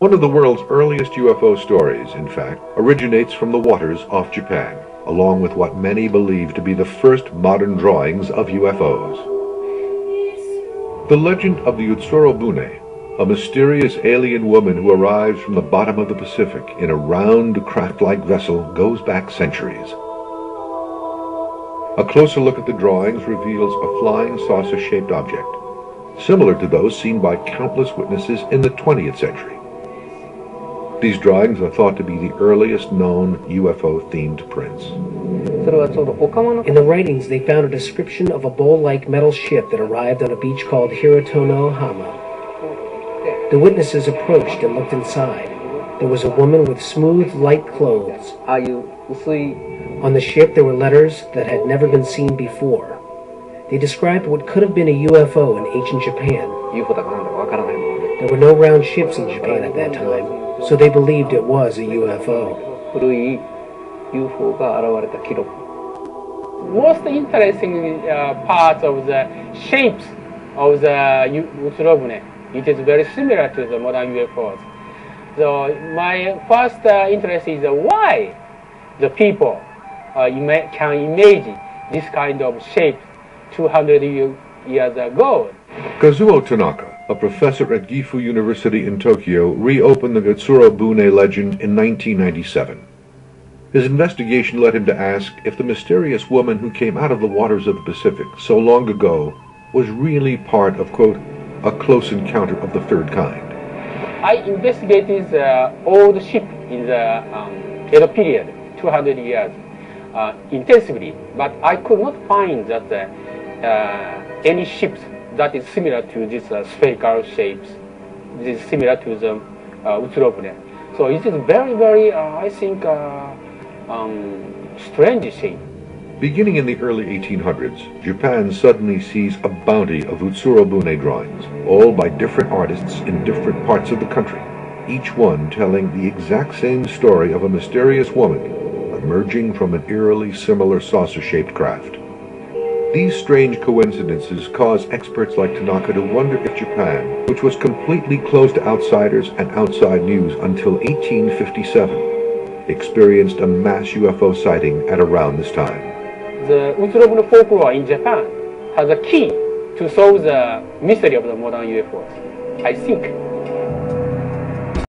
One of the world's earliest UFO stories, in fact, originates from the waters off Japan, along with what many believe to be the first modern drawings of UFOs. The legend of the Utsurobune, a mysterious alien woman who arrives from the bottom of the Pacific in a round craft-like vessel, goes back centuries. A closer look at the drawings reveals a flying saucer-shaped object, similar to those seen by countless witnesses in the 20th century. These drawings are thought to be the earliest known UFO-themed prints. In the writings, they found a description of a bowl-like metal ship that arrived on a beach called Hiratonohama. The witnesses approached and looked inside. There was a woman with smooth, light clothes. On the ship, there were letters that had never been seen before. They described what could have been a UFO in ancient Japan. There were no round ships in Japan at that time, so they believed it was a UFO. Most interesting part of the shapes of the Utsurobune, it is very similar to the modern UFOs. So my first interest is why the people can imagine this kind of shape 200 years ago. Kazuo Tanaka, a professor at Gifu University in Tokyo, reopened the Utsurobune legend in 1997. His investigation led him to ask if the mysterious woman who came out of the waters of the Pacific so long ago was really part of, quote, a close encounter of the third kind. I investigated the old ship in the Edo period, 200 years, intensively, but I could not find that any ships that is similar to these spherical shapes. This is similar to the Utsurobune. So it is very, very, I think, strange shape. Beginning in the early 1800s, Japan suddenly sees a bounty of Utsurobune drawings, all by different artists in different parts of the country, each one telling the exact same story of a mysterious woman emerging from an eerily similar saucer-shaped craft. These strange coincidences cause experts like Tanaka to wonder if Japan, which was completely closed to outsiders and outside news until 1857, experienced a mass UFO sighting at around this time. The Utsurobune folklore in Japan has a key to solve the mystery of the modern UFOs, I think.